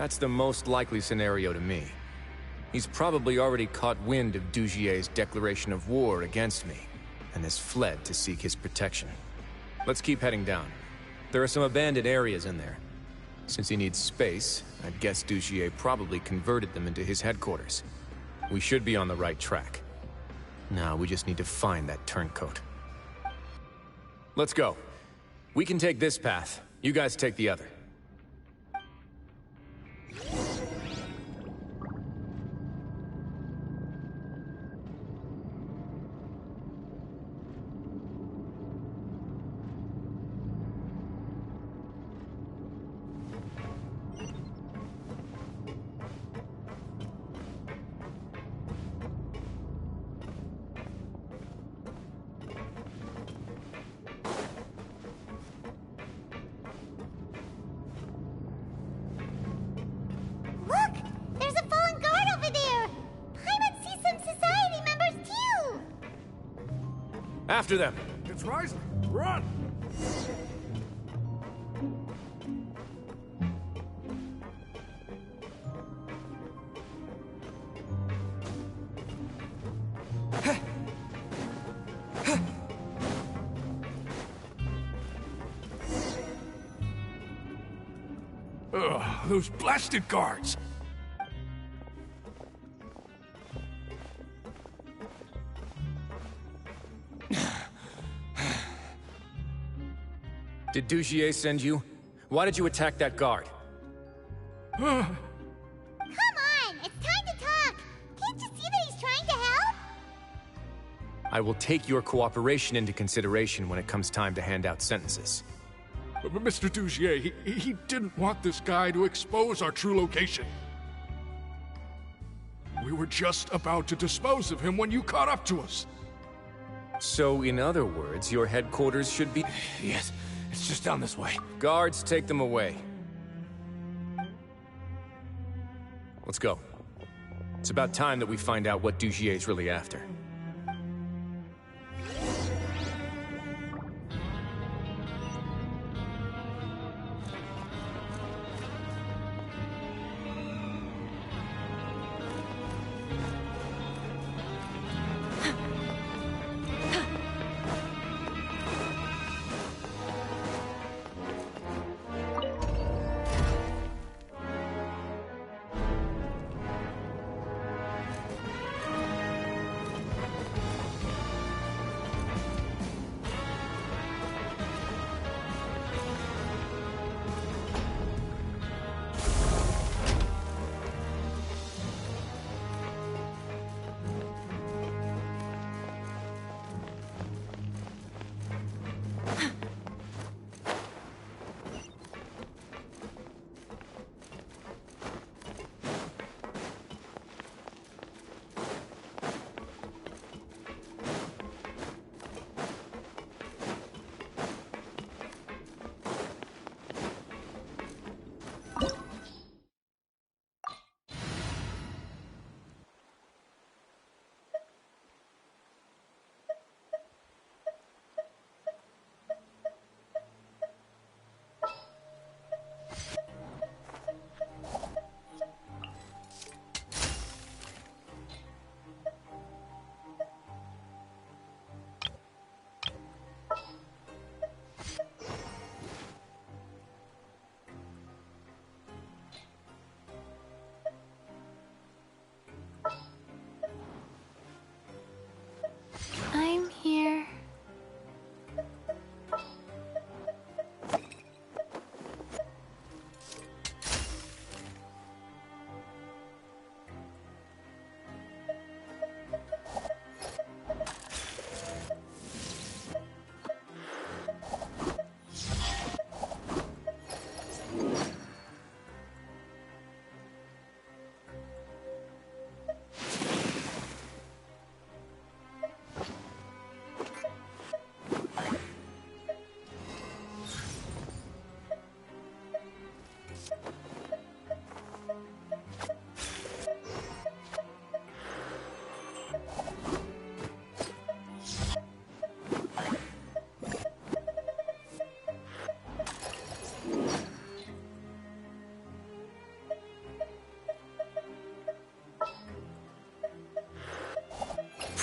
That's the most likely scenario to me. He's probably already caught wind of Dugier's declaration of war against me, and has fled to seek his protection. Let's keep heading down. There are some abandoned areas in there. Since he needs space, I'd guess Dugier probably converted them into his headquarters. We should be on the right track. Now we just need to find that turncoat. Let's go. We can take this path. You guys take the other. After them! It's rising! Run! Ugh, those blasted guards! Did Dugier send you? Why did you attack that guard? Come on! It's time to talk! Can't you see that he's trying to help? I will take your cooperation into consideration when it comes time to hand out sentences. Mr. Dugier, he didn't want this guy to expose our true location. We were just about to dispose of him when you caught up to us. So, in other words, your headquarters should be... Yes. It's just down this way. Guards, take them away. Let's go. It's about time that we find out what Dugier's really after.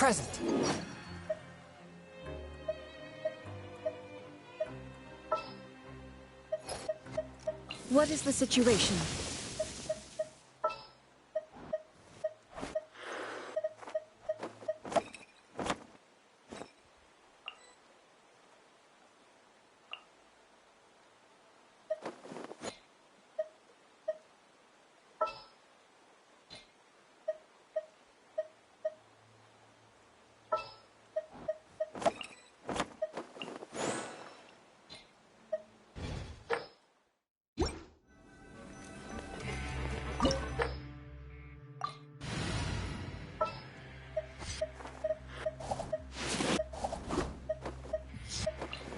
present. What is the situation?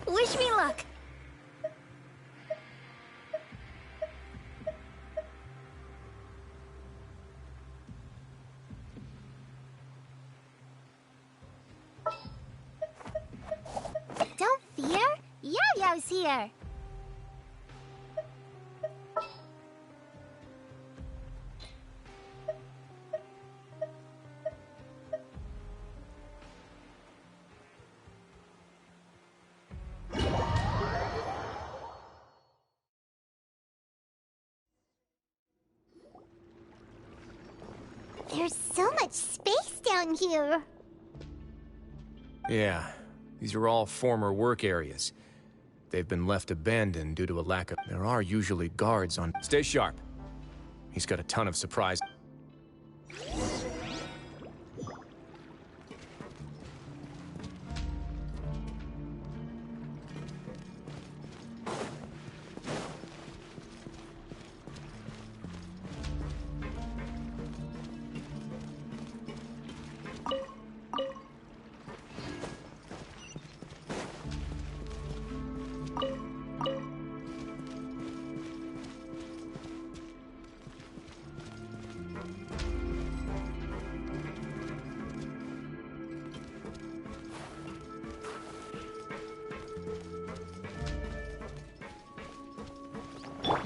Wish me luck. Don't fear. Yo-Yo's here. There's so much space down here. Yeah, these are all former work areas. They've been left abandoned due to a lack of... There are usually guards on... Stay sharp. He's got a ton of surprise.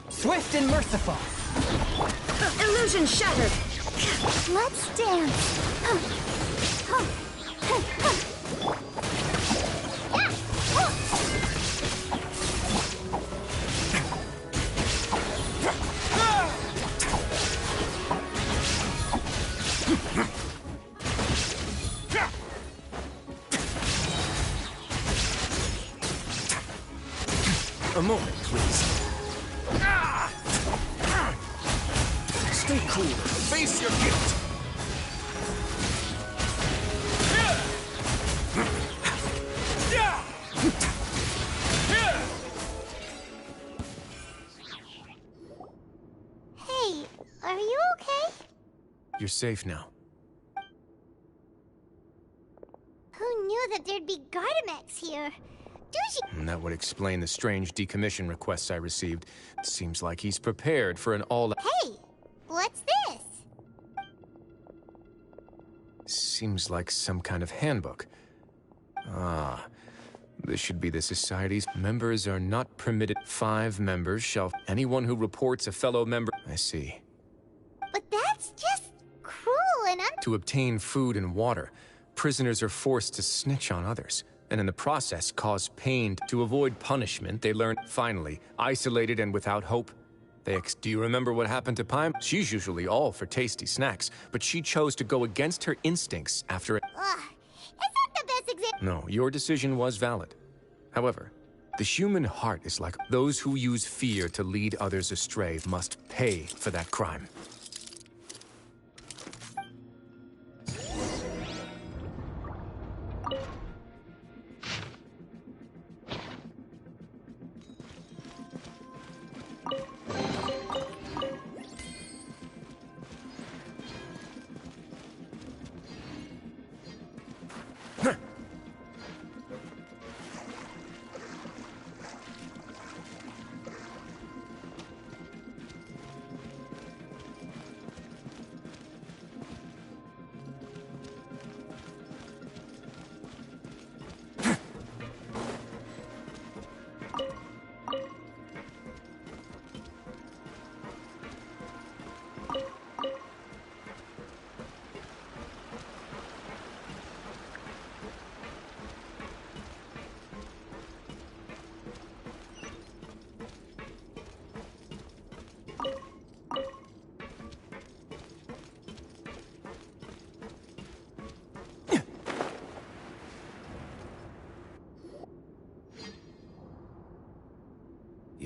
Swift and merciful. Illusion shattered. Let's dance. A moment, please. Stay cool. Face your guilt. Hey, are you okay? You're safe now. Who knew that there'd be Gardamex here? And that would explain the strange decommission requests I received. Seems like he's prepared for an all... Hey, what's this? Seems like some kind of handbook. Ah, this should be the Society's... Members are not permitted. 5 members shall... Anyone who reports a fellow member... I see. But that's just cruel and To obtain food and water, prisoners are forced to snitch on others, and in the process cause pain. To avoid punishment, they learn... Finally, isolated and without hope, Do you remember what happened to Pime? She's usually all for tasty snacks, but she chose to go against her instincts after... Ugh, isn't the best example? No, your decision was valid. However, the human heart is like... Those who use fear to lead others astray must pay for that crime.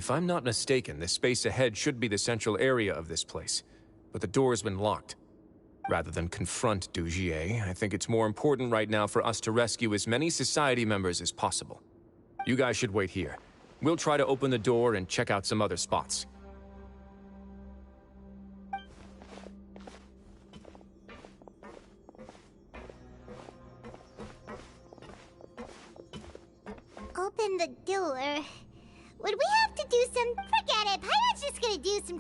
If I'm not mistaken, the space ahead should be the central area of this place, but the door has been locked. Rather than confront Dugier, I think it's more important right now for us to rescue as many society members as possible. You guys should wait here. We'll try to open the door and check out some other spots. Open the door. Would we have to do some... Forget it. Pirate's just gonna do some...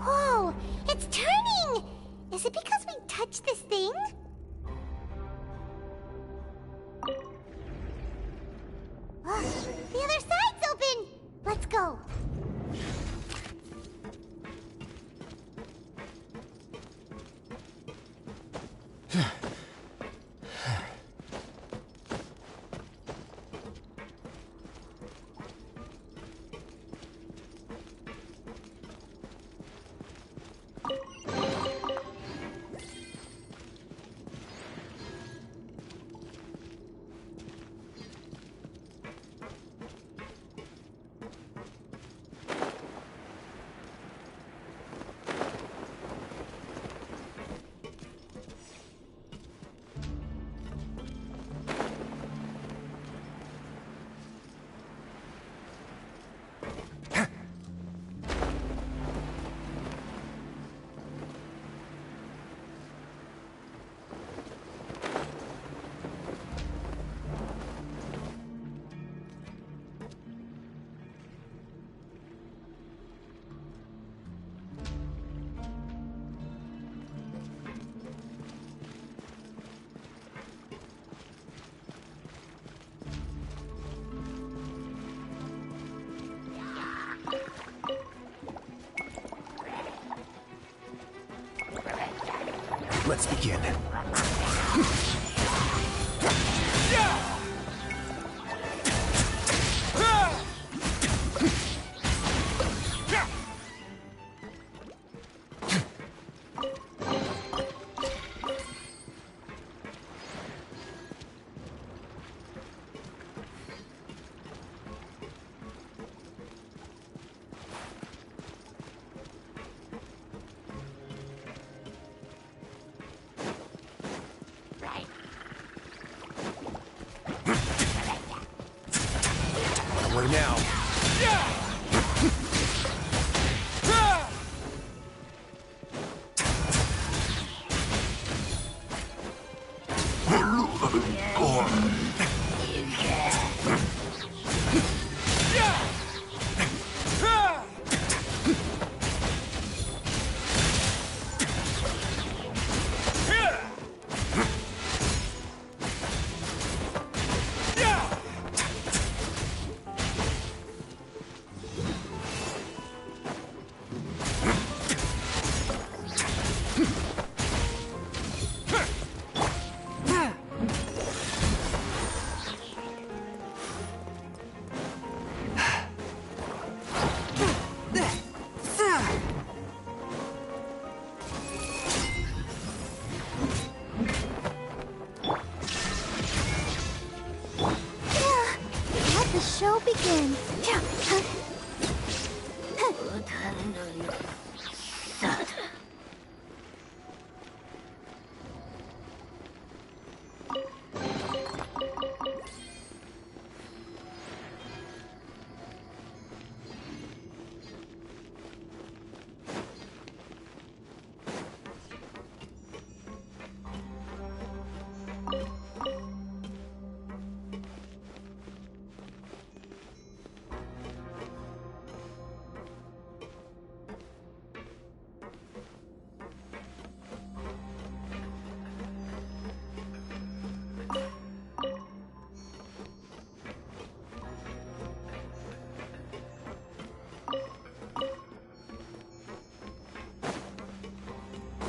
Whoa! It's turning! Is it because we touched this thing? The other side's open! Let's go. Let's begin. Where now? begin.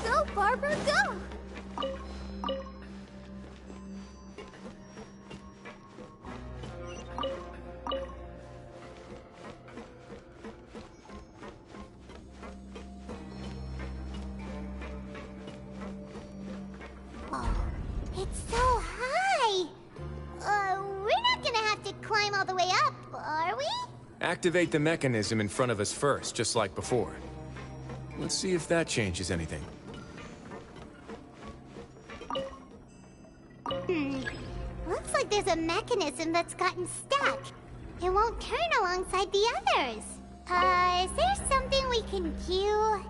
Go, Barbara, go! Oh, it's so high! We're not gonna have to climb all the way up, are we? Activate the mechanism in front of us first, just like before. Let's see if that changes anything. Looks like there's a mechanism that's gotten stuck. It won't turn alongside the others. Is there something we can do?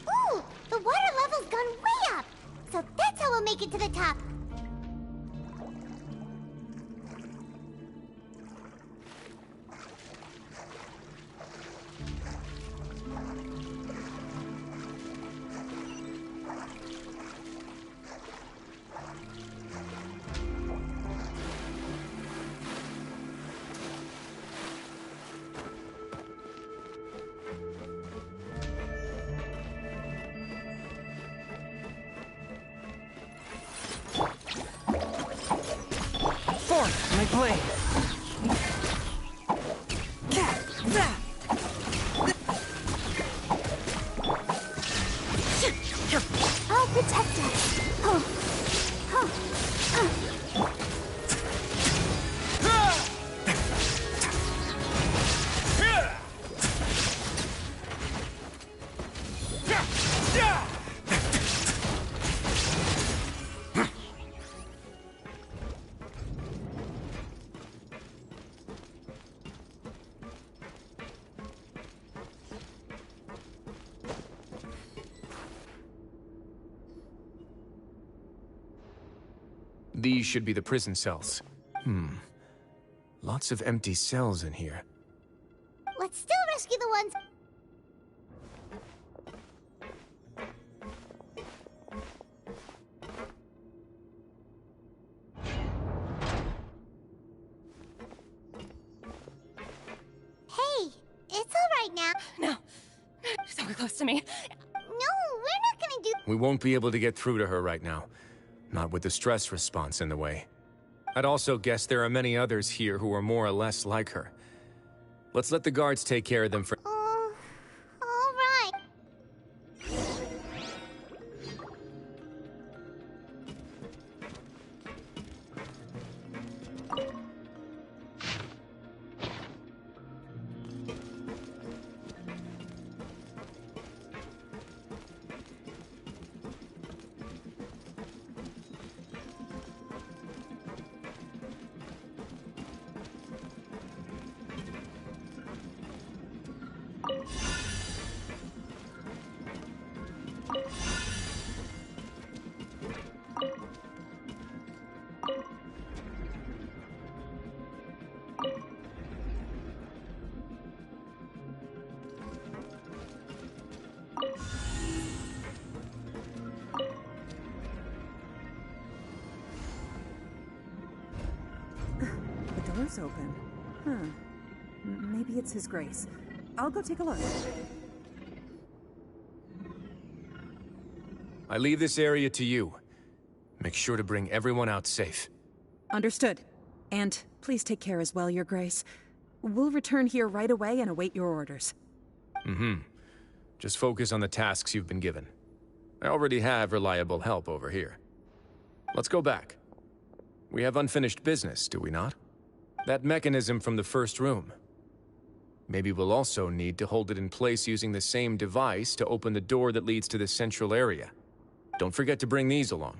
Ooh! The water level's gone way up! So that's how we'll make it to the top. My blade. I'll protect us. Oh. These should be the prison cells. Lots of empty cells in here. Let's still rescue the ones. Hey, it's all right now. No. Don't get close to me. No, we're not gonna do. We won't be able to get through to her right now. Not with the stress response in the way. I'd also guess there are many others here who are more or less like her. Let's let the guards take care of them for— Oh, all right. The door's open. Maybe it's His Grace. I'll go take a look. I leave this area to you. Make sure to bring everyone out safe. Understood. And please take care as well, Your Grace. We'll return here right away and await your orders. Just focus on the tasks you've been given. I already have reliable help over here. Let's go back. We have unfinished business, do we not? That mechanism from the first room. Maybe we'll also need to hold it in place using the same device to open the door that leads to the central area. Don't forget to bring these along.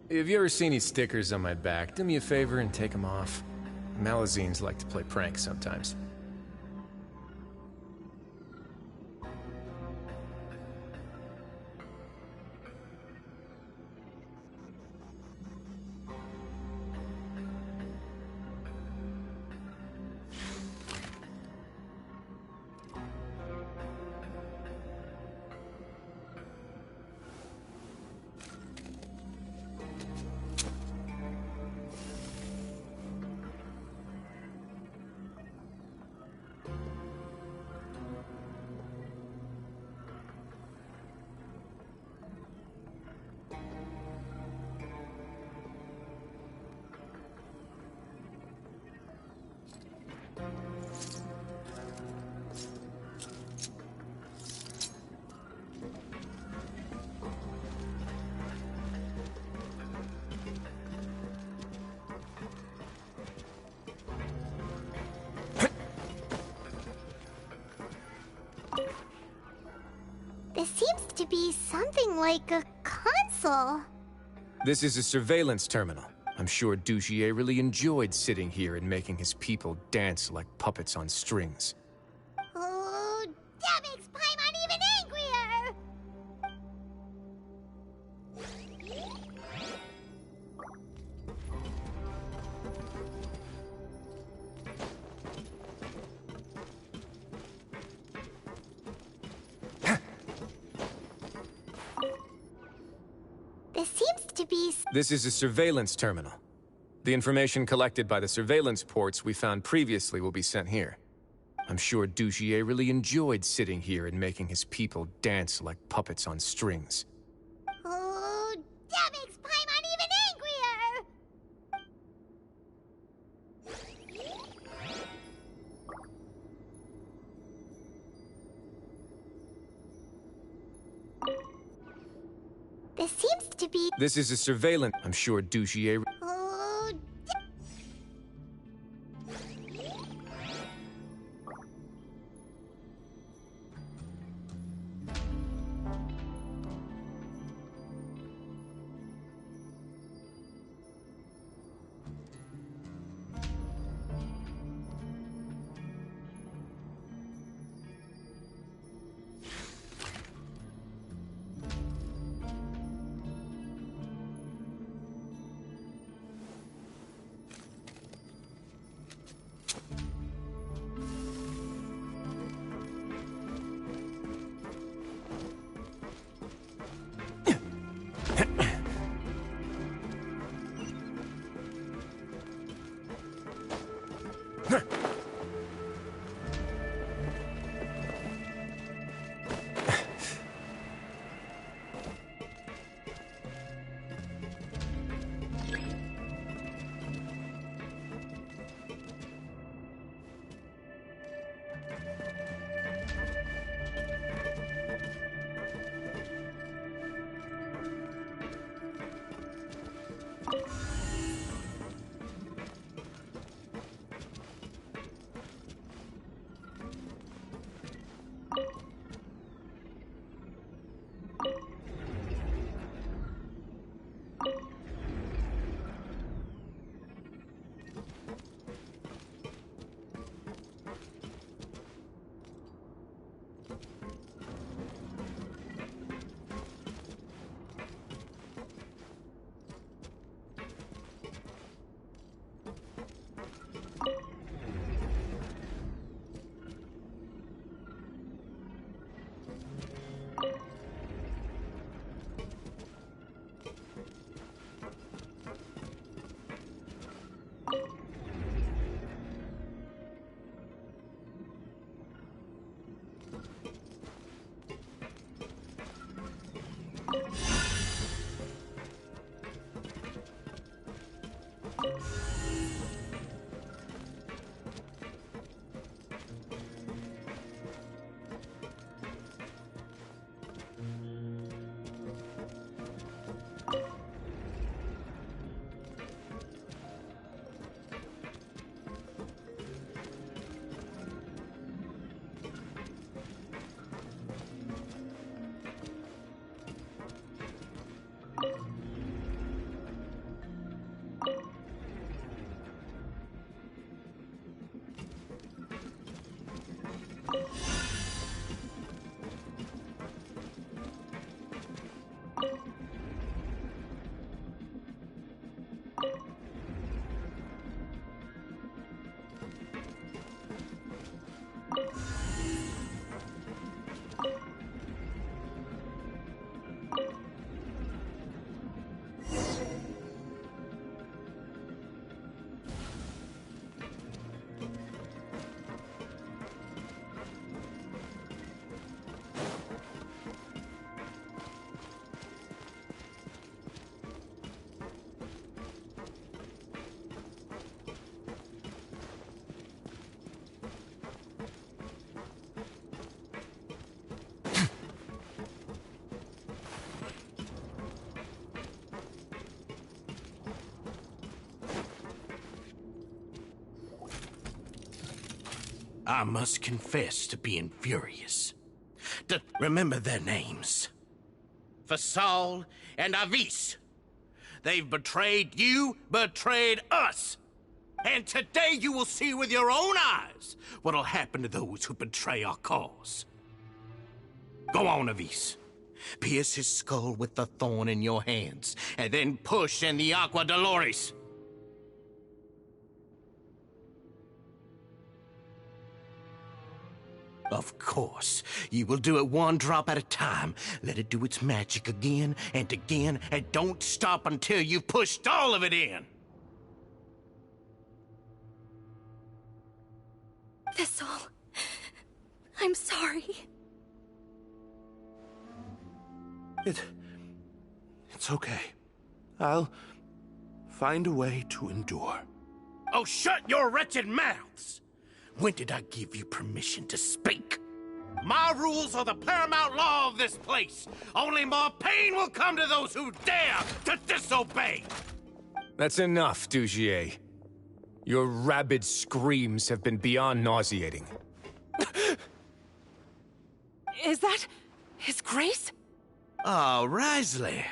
If you ever see any stickers on my back, do me a favor and take them off. Malazines like to play pranks sometimes. This seems to be something like a console. This is a surveillance terminal. I'm sure Dugier really enjoyed sitting here and making his people dance like puppets on strings. Oh, that makes Paimon even angrier! This seems to be... This is a surveillance terminal. The information collected by the surveillance ports we found previously will be sent here. I'm sure Dugier really enjoyed sitting here and making his people dance like puppets on strings. Oh, that makes Paimon even angrier! This seems to be... This is a surveillance... I'm sure Dugier... Oh, I must confess to being furious. Remember their names. Fasal and Avis. They've betrayed you, betrayed us. And today you will see with your own eyes what'll happen to those who betray our cause. Go on, Avis. Pierce his skull with the thorn in your hands, and then push in the Aqua Dolores. Of course, you will do it one drop at a time. Let it do its magic again and again, and don't stop until you've pushed all of it in. Thistle, I'm sorry. It's okay. I'll find a way to endure. Oh, shut your wretched mouths! When did I give you permission to speak? My rules are the paramount law of this place. Only more pain will come to those who dare to disobey. That's enough, Dugier. Your rabid screams have been beyond nauseating. Is that His Grace? Oh, Risley.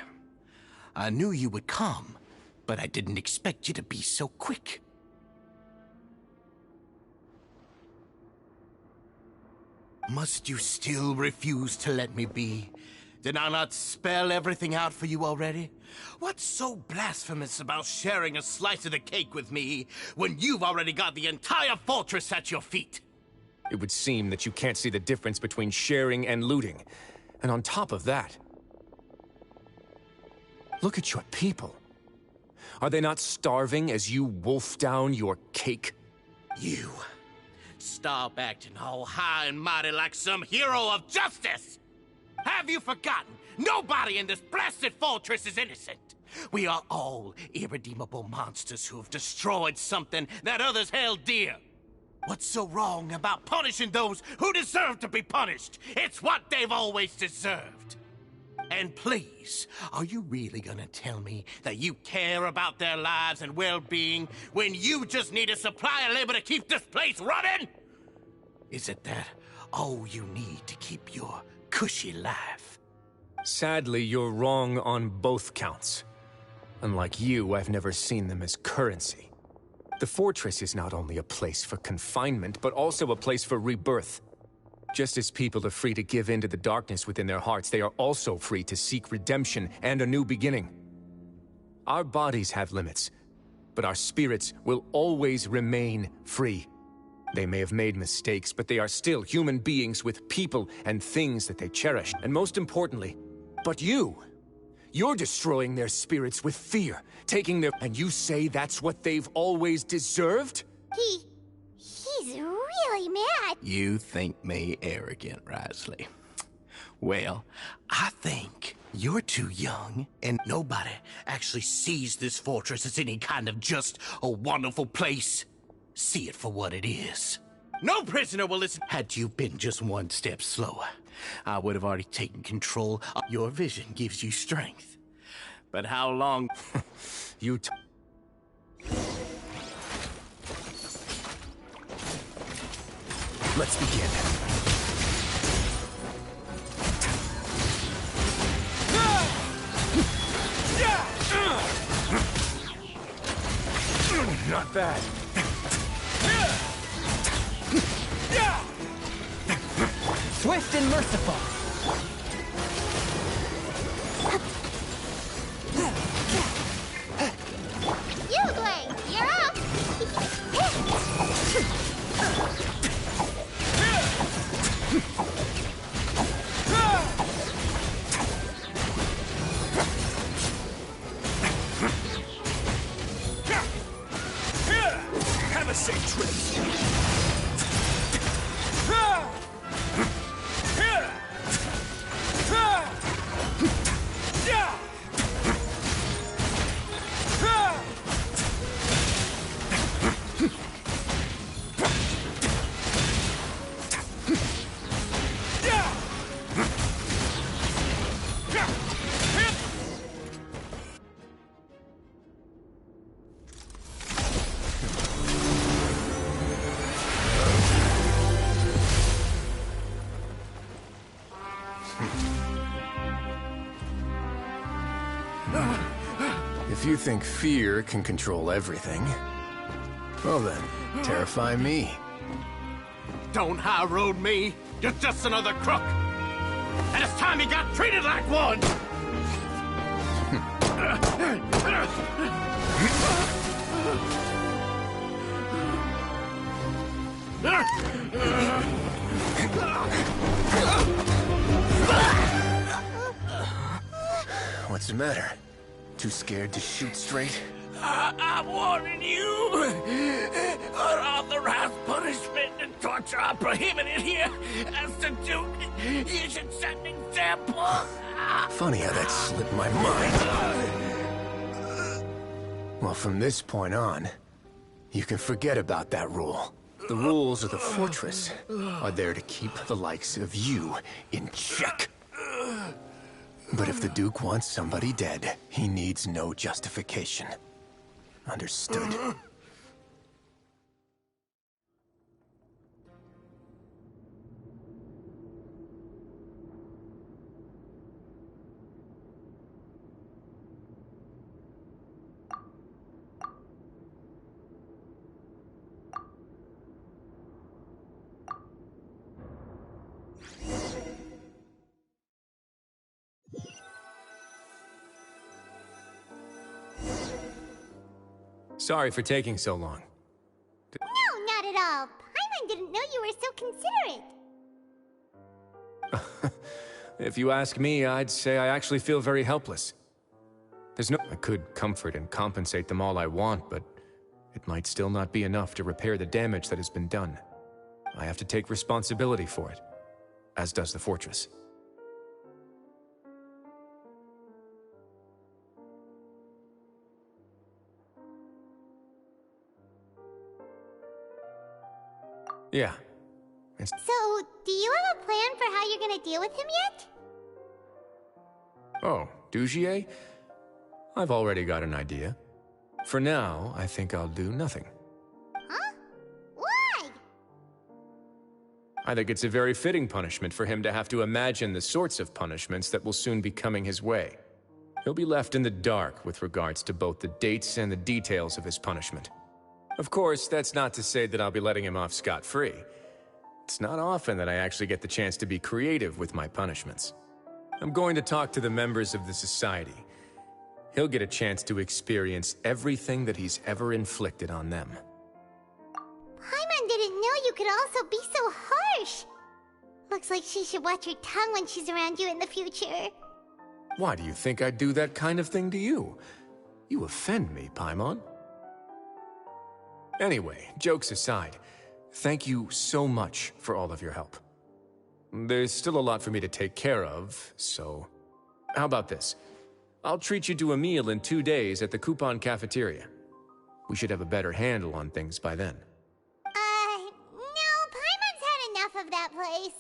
I knew you would come, but I didn't expect you to be so quick. Must you still refuse to let me be? Did I not spell everything out for you already? What's so blasphemous about sharing a slice of the cake with me when you've already got the entire fortress at your feet? It would seem that you can't see the difference between sharing and looting. And on top of that, look at your people. Are they not starving as you wolf down your cake? You. Stop acting all high and mighty like some hero of justice! Have you forgotten? Nobody in this blasted fortress is innocent. We are all irredeemable monsters who have destroyed something that others held dear. What's so wrong about punishing those who deserve to be punished? It's what they've always deserved. And please, are you really gonna tell me that you care about their lives and well-being when you just need a supply of labor to keep this place running? Is it that all you need to keep your cushy life? Sadly, you're wrong on both counts. Unlike you, I've never seen them as currency. The fortress is not only a place for confinement, but also a place for rebirth. Just as people are free to give in to the darkness within their hearts, they are also free to seek redemption and a new beginning. Our bodies have limits, but our spirits will always remain free. They may have made mistakes, but they are still human beings with people and things that they cherish. And most importantly, but you're destroying their spirits with fear, taking their... And you say that's what they've always deserved? He's really mad. You think me arrogant, Risley? Well, I think you're too young, and nobody actually sees this fortress as any kind of just a wonderful place. See it for what it is. No prisoner will listen. Had you been just one step slower, I would have already taken control. Your vision gives you strength. But how long... Let's begin. Not bad. Swift and merciful. Yugling, you're up. Have a safe trip. If you think fear can control everything, well then, terrify me. Don't high road me. You're just another crook. And it's time you got treated like one. What's the matter? Too scared to shoot straight? I'm warning you. Unauthorized punishment and torture are prohibited here. As the Duke, you should set an example. Funny how that slipped my mind. Well, from this point on, you can forget about that rule. The rules of the fortress are there to keep the likes of you in check. But if the Duke wants somebody dead, he needs no justification. Understood. Sorry for taking so long. No, not at all. Paimon didn't know you were so considerate. If you ask me, I'd say I actually feel very helpless. I could comfort and compensate them all I want, but it might still not be enough to repair the damage that has been done. I have to take responsibility for it, as does the fortress. Yeah. So, do you have a plan for how you're gonna deal with him yet? Oh, Dugier? I've already got an idea. For now, I think I'll do nothing. Huh? Why? I think it's a very fitting punishment for him to have to imagine the sorts of punishments that will soon be coming his way. He'll be left in the dark with regards to both the dates and the details of his punishment. Of course, that's not to say that I'll be letting him off scot-free. It's not often that I actually get the chance to be creative with my punishments. I'm going to talk to the members of the society. He'll get a chance to experience everything that he's ever inflicted on them. Paimon didn't know you could also be so harsh. Looks like she should watch her tongue when she's around you in the future. Why do you think I'd do that kind of thing to you? You offend me, Paimon. Anyway, jokes aside, thank you so much for all of your help. There's still a lot for me to take care of, so... How about this? I'll treat you to a meal in 2 days at the Coupon Cafeteria. We should have a better handle on things by then. No, Paimon's had enough of that place.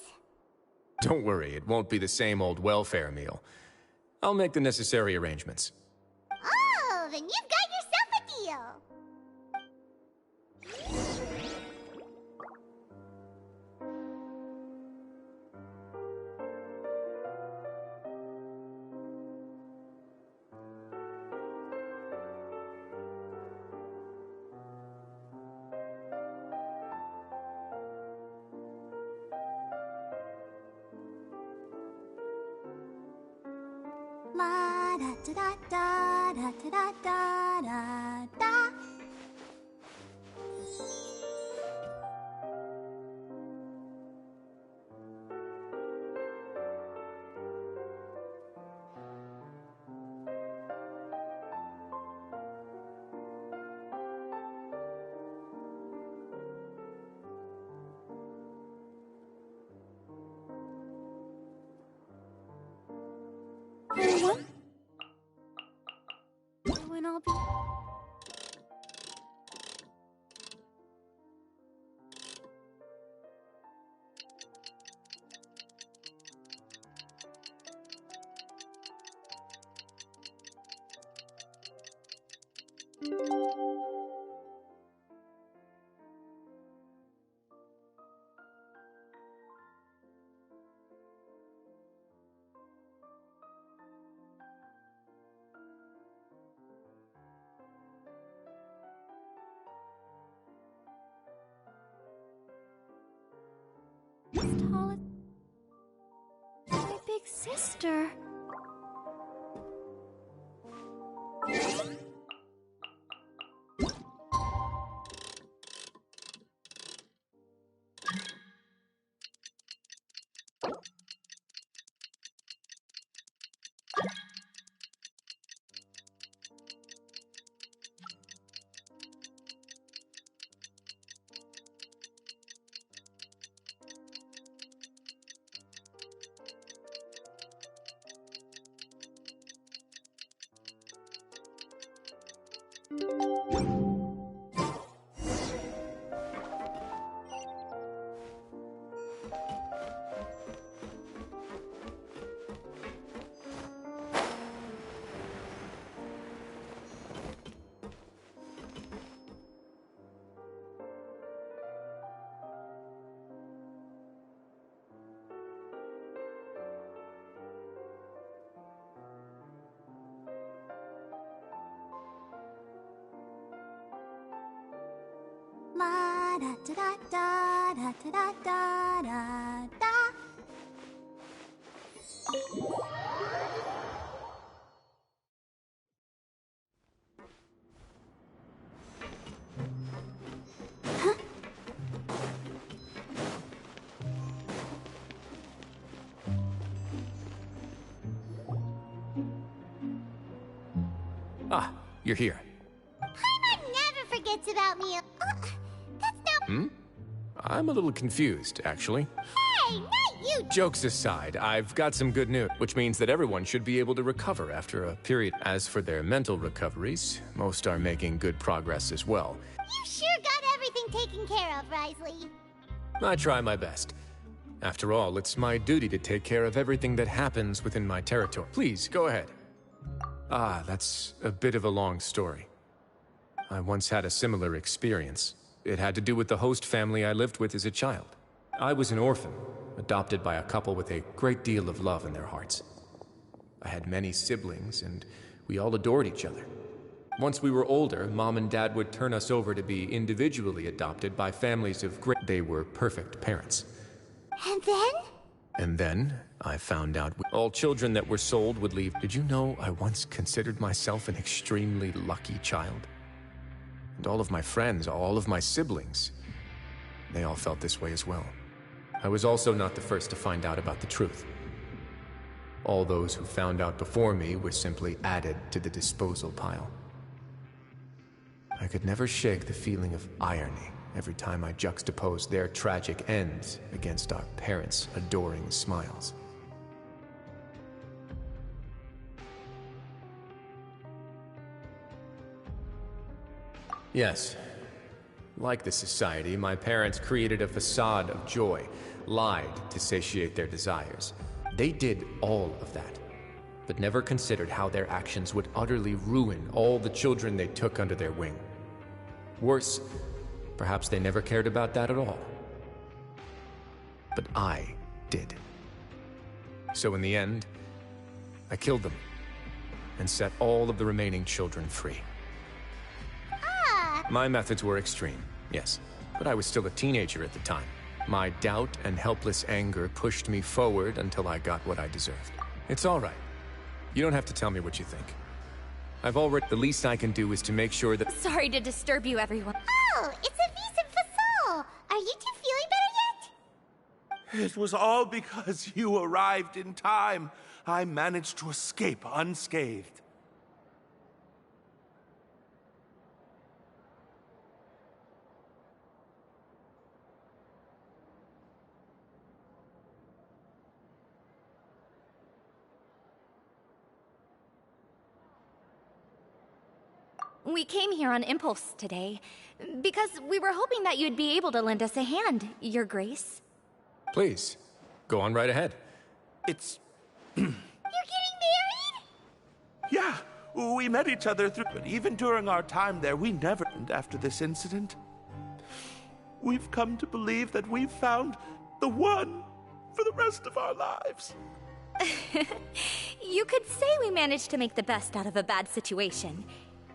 Don't worry, it won't be the same old welfare meal. I'll make the necessary arrangements. Oh, then you've got yourself a deal. La da da da da da da da da. When I'll be... As tall as my big sister. La da da da da da da da da. Ah, you're here. Paimon never forgets about me. That's not... I'm a little confused, actually. Hey, not you! Jokes aside, I've got some good news, which means that everyone should be able to recover after a period. As for their mental recoveries, most are making good progress as well. You sure got everything taken care of, Risley. I try my best. After all, it's my duty to take care of everything that happens within my territory. Please, go ahead. Ah, that's a bit of a long story. I once had a similar experience. It had to do with the host family I lived with as a child. I was an orphan, adopted by a couple with a great deal of love in their hearts. I had many siblings, and we all adored each other. Once we were older, Mom and Dad would turn us over to be individually adopted by families of great... They were perfect parents. And then? And then, I found out all children that were sold would leave. Did you know I once considered myself an extremely lucky child? And all of my friends, all of my siblings, they all felt this way as well. I was also not the first to find out about the truth. All those who found out before me were simply added to the disposal pile. I could never shake the feeling of irony every time I juxtaposed their tragic ends against our parents' adoring smiles. Yes. Like the society, my parents created a facade of joy, lied to satiate their desires. They did all of that, but never considered how their actions would utterly ruin all the children they took under their wing. Worse, perhaps they never cared about that at all. But I did. So in the end, I killed them and set all of the remaining children free. My methods were extreme, yes, but I was still a teenager at the time. My doubt and helpless anger pushed me forward until I got what I deserved. It's all right. You don't have to tell me what you think. The least I can do is to make sure that— Sorry to disturb you, everyone. Oh, it's a Visa Fasol! Are you two feeling better yet? It was all because you arrived in time. I managed to escape unscathed. We came here on impulse today, because we were hoping that you'd be able to lend us a hand, Your Grace. Please, go on right ahead. It's... You're getting married? Yeah, we met each other through... But even during our time there, we never... And after this incident, we've come to believe that we've found the one for the rest of our lives. You could say we managed to make the best out of a bad situation.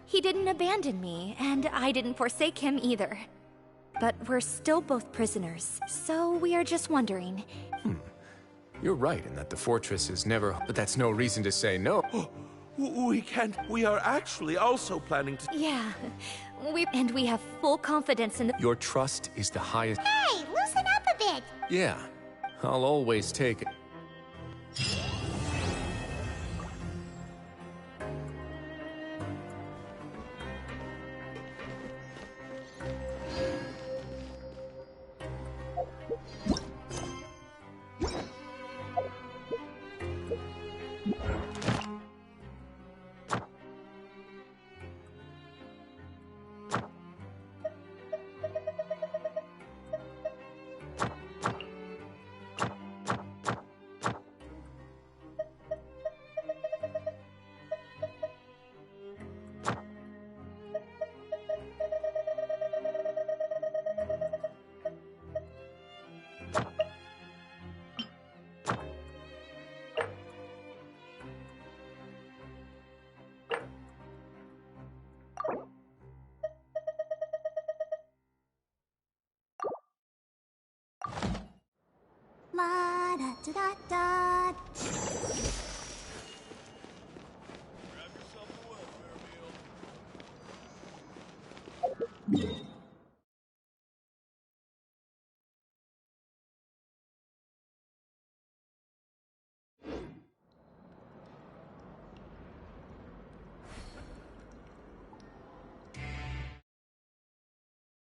He didn't abandon me, and I didn't forsake him either. But we're still both prisoners, so we are just wondering. You're right in that the fortress is never— But that's no reason to say no. We can't... We are actually also planning to... Yeah, we have full confidence in the— Your trust is the highest— Hey, loosen up a bit! Yeah, I'll always take it. La da da da da.